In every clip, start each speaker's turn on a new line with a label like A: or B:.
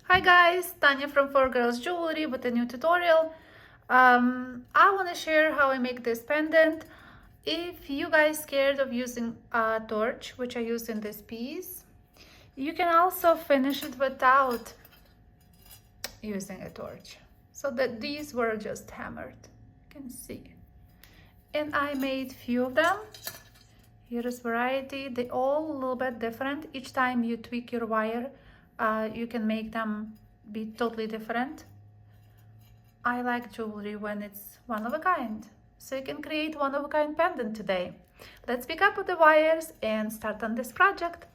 A: Hi guys, Tanya from 4Girls Jewelry with a new tutorial. I want to share how I make this pendant. If you guys scared of using a torch, which I used in this piece, you can also finish it without using a torch. So that these were just hammered, you can see. And I made few of them. Here is variety. They all a little bit different. Each time you tweak your wire, you can make them be totally different. I like jewelry when it's one of a kind, so you can create one of a kind pendant today. Let's pick up with the wires and start on this project.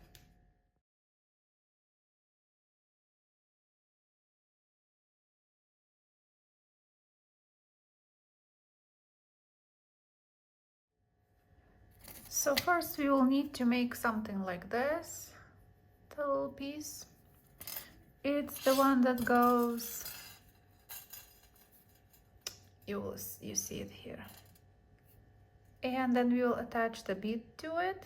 A: So first we will need to make something like this, the little piece. It's the one that goes, you see it here. And then we will attach the bead to it.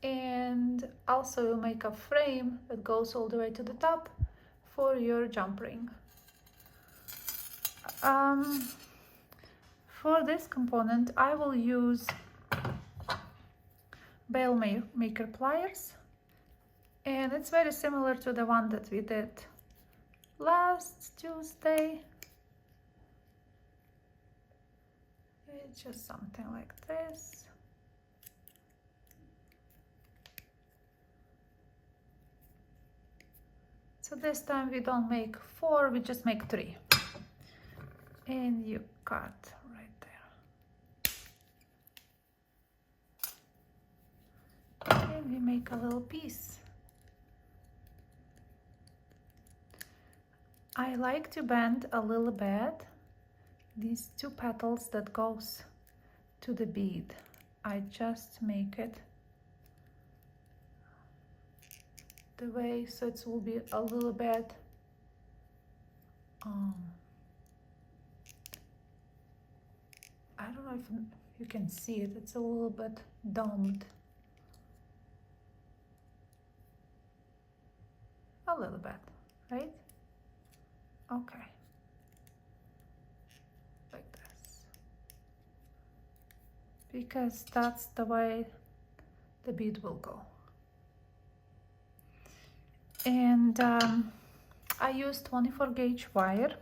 A: And also we'll make a frame that goes all the way to the top for your jump ring. For this component I will use bail maker pliers, and it's very similar to the one that we did last Tuesday. It's just something like this. So this time we don't make 4, we just make 3. And you cut right there. And we make a little piece. I like to bend a little bit these 2 petals that goes to the bead. I just make it the way so it will be a little bit I don't know if you can see it, it's a little bit domed. A little bit, right? Okay. Like this. Because that's the way the bead will go. And I used 24 gauge wire.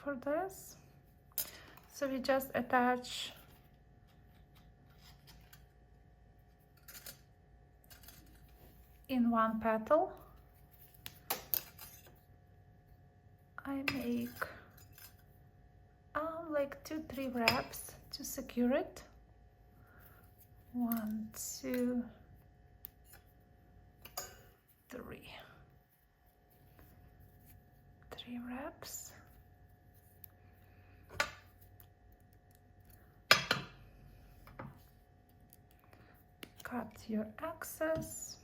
A: For this, so we just attach in one petal. I make like 2-3 wraps to secure it. 1, 2, 3. 3 wraps. Cut your excess.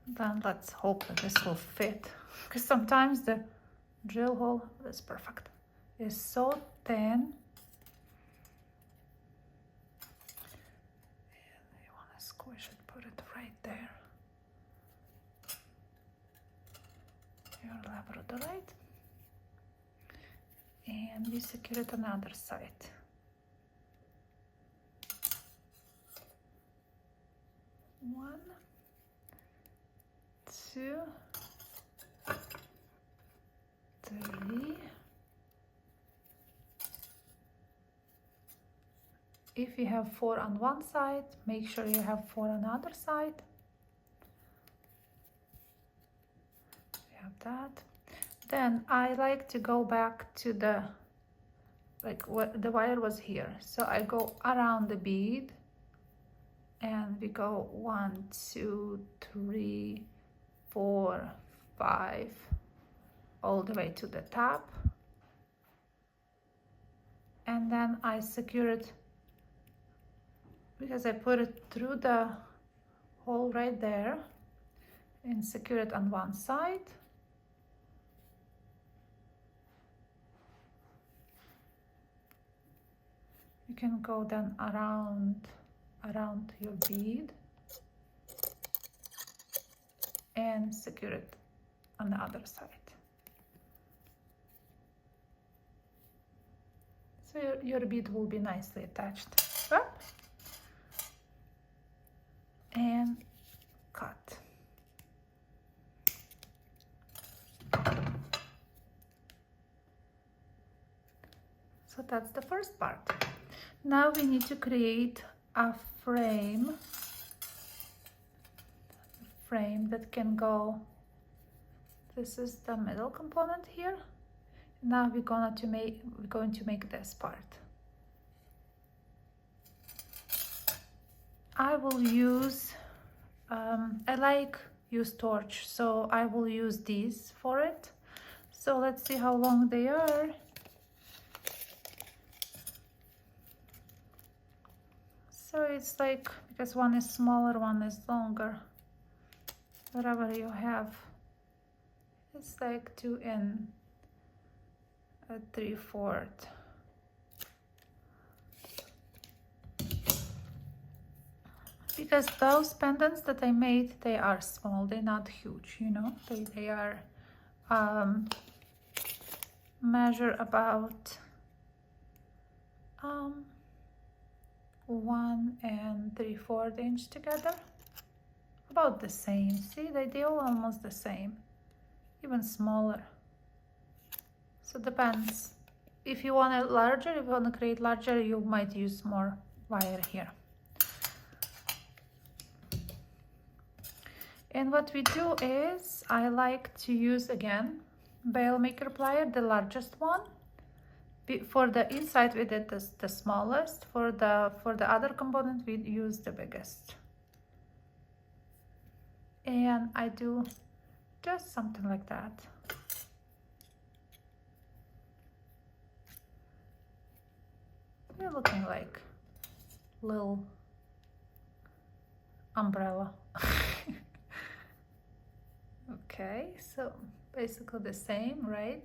A: Then let's hope that this will fit, because sometimes the drill hole, that's perfect, is so thin. And you want to squish it, put it right there. Your labradorite, and we secure it on the other side. One, 2, 3. If you have 4 on one side, make sure you have 4 on the other side. We have that. Then I like to go back to the, like what the wire was here. So I go around the bead and we go 1, 2, 3, 4, 5, all the way to the top. And then I secure it, because I put it through the hole right there, and secure it on one side. You can go then around your bead and secure it on the other side. So your bead will be nicely attached. Up and cut. So that's the first part. Now we need to create a frame that can go. This is the middle component here. Now we're going to make this part. I will use I like use torch, so I will use these for it. So let's see how long they are. So it's like, because one is smaller, one is longer. Whatever you have, it's like 2 3/4. Because those pendants that I made, they are small, they're not huge, you know. They are measure about 1 3/4 inch together, about the same. See, they all almost the same, even smaller. So depends. If you want it larger, if you want to create larger, you might use more wire here. And what we do is, I like to use again Bail Maker plier, the largest one. For the inside we did the smallest. For the other component we use the biggest. And I do just something like that. They're looking like little umbrella. Okay, so basically the same, right?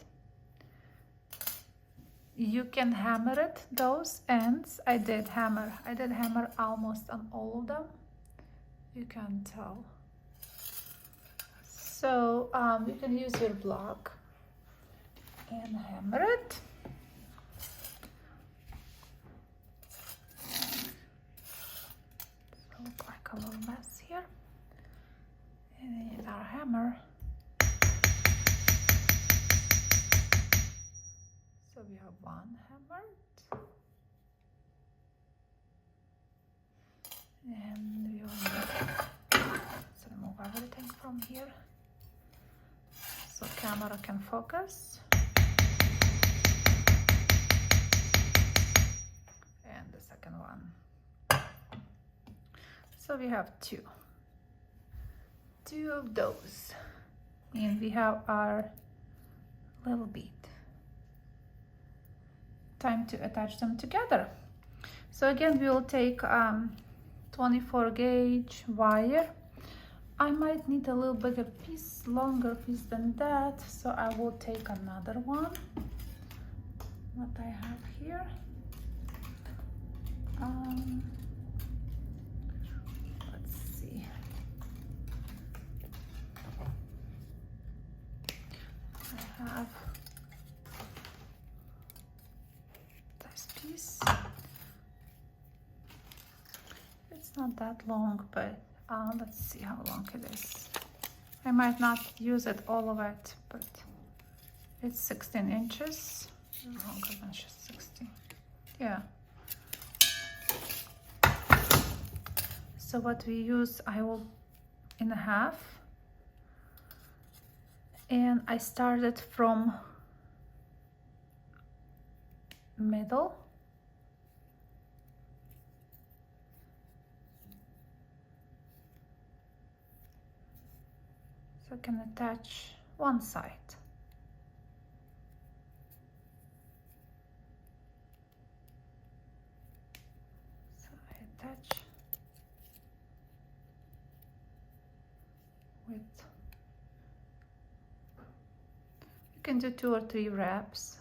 A: You can hammer it, those ends. I did hammer almost on all of them. You can tell. So you can use your block and hammer it. So look like a little mess here. And then you got a hammer. So we have one hammered. And we will remove everything from here so camera can focus. And the second one. So we have two of those, and we have our little bead. Time to attach them together. So again, we will take 24 gauge wire. I might need a little bigger piece, longer piece than that, so I will take another one. What I have here. Let's see. I have this piece. It's not that long, but let's see how long it is. I might not use it all of it, but it's 16 inches. Longer than just 16. Yeah. So what we use, I will in half, and I started from middle. So I can attach one side. So I attach with You can do 2 or 3 wraps.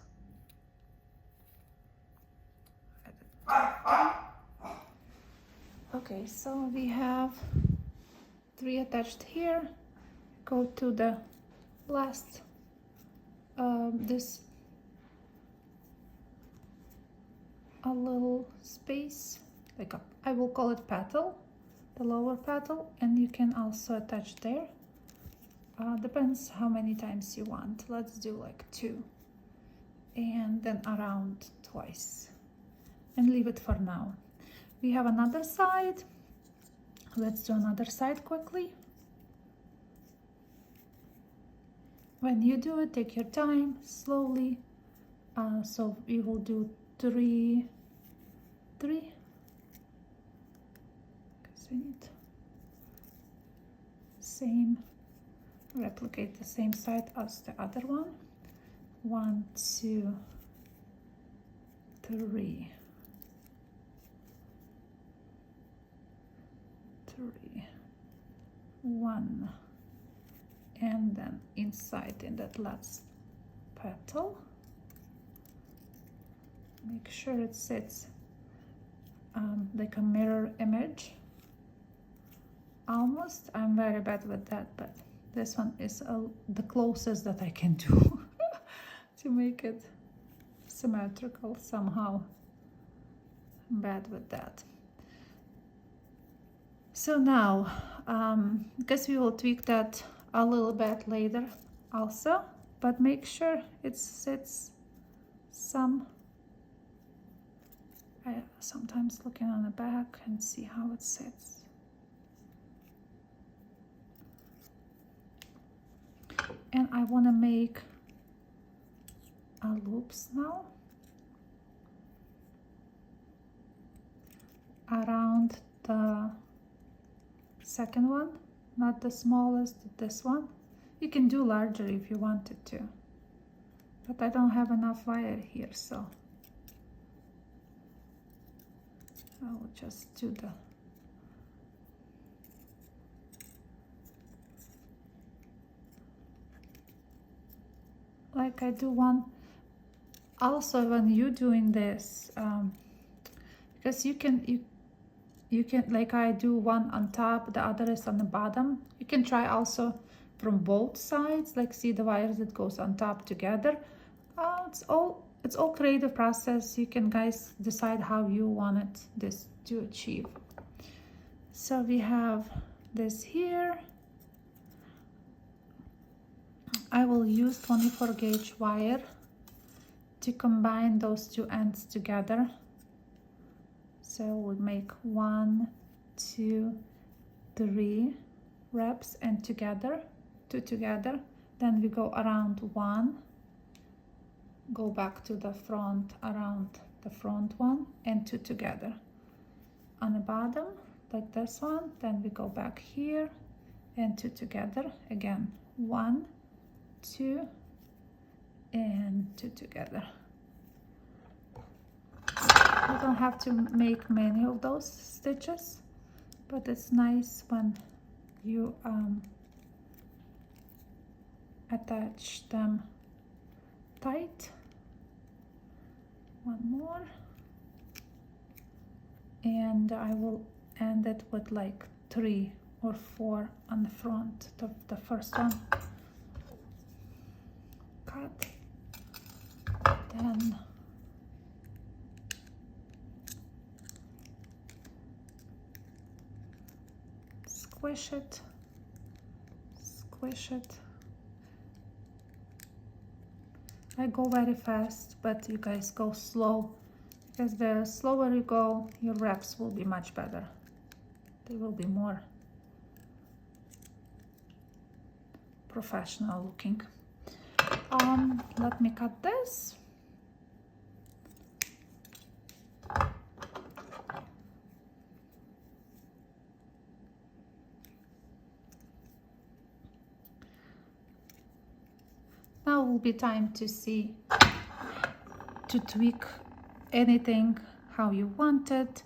A: Okay, so we have 3 attached here. Go to the last, this a little space, like I will call it petal, the lower petal, and you can also attach there. Depends how many times you want. Let's do like 2, and then around twice, and leave it for now. We have another side. Let's do another side quickly. When you do it, take your time, slowly. So we will do 3, because we need same, replicate the same side as the other one. 1, 2, 3, 3, 1, and then inside in that last petal, make sure it sits like a mirror image. Almost. I'm very bad with that, but this one is the closest that I can do to make it symmetrical somehow. I'm bad with that. So now, because we will tweak that a little bit later also, but make sure it sits some. I sometimes looking on the back and see how it sits. And I want to make loops now around the second one, not the smallest, this one. You can do larger if you wanted to, but I don't have enough wire here, so I will just do the like I do one. Also, when you're doing this, because you can like I do one on top, the other is on the bottom. You can try also from both sides, like see the wires that goes on top together. It's all creative process. You can guys decide how you wanted this to achieve. So we have this here. I will use 24 gauge wire to combine those 2 ends together. So we'll make 1, 2, 3 wraps and together, 2 together. Then we go around 1, go back to the front, around the front one, and 2 together. On the bottom, like this one, then we go back here and 2 together. Again, 1, 2, and 2 together. You don't have to make many of those stitches, but it's nice when you attach them tight. 1 more, and I will end it with like 3 or 4 on the front of the first one. Cut, then squish it, squish it. I go very fast, but you guys go slow, because the slower you go, your wraps will be much better. They will be more professional looking. Let me cut this. Now will be time to see, to tweak anything how you want it.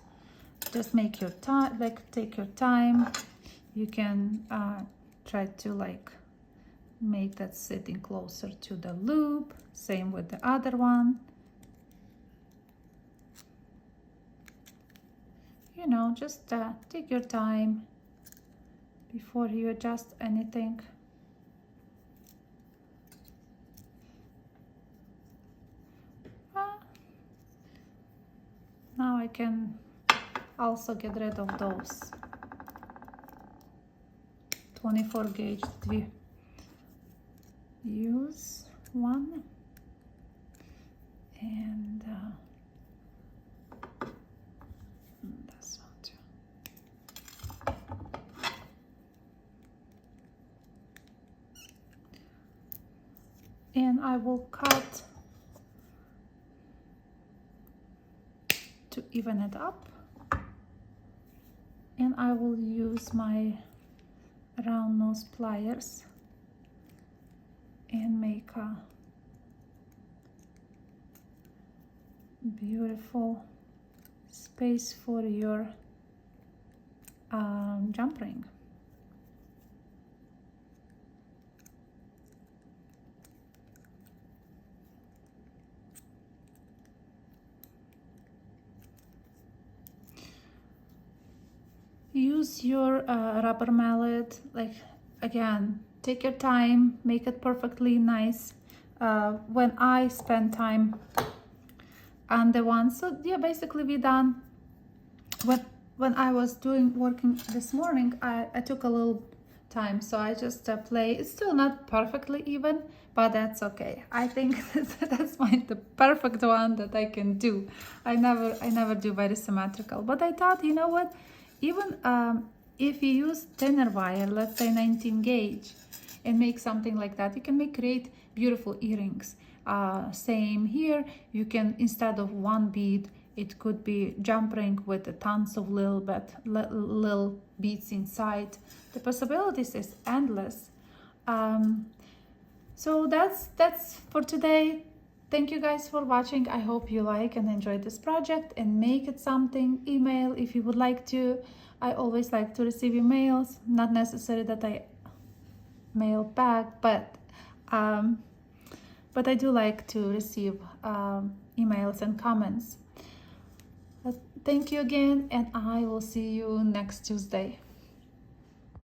A: Just make your time, like take your time. You can try to like make that sitting closer to the loop. Same with the other one. You know, just take your time before you adjust anything. Now I can also get rid of those 24 gauge that we use. One and this one too. And I will cut to even it up, and I will use my round nose pliers and make a beautiful space for your jump ring. Use your rubber mallet, like, again, take your time, make it perfectly nice. When I spend time on the one, so yeah, basically we done. When I was working this morning, I took a little time, so I just play. It's still not perfectly even, but that's okay. I think that's the perfect one that I can do. I never do very symmetrical, but I thought, you know what, even if you use thinner wire, let's say 19 gauge, and make something like that, you can create beautiful earrings. Same here, you can, instead of one bead, it could be jump ring with tons of little beads inside. The possibilities is endless. So that's for today. Thank you guys for watching. I hope you like and enjoy this project and make it something. Email if you would like to. I always like to receive emails. Not necessary that I mail back, but I do like to receive emails and comments. Thank you again, and I will see you next Tuesday.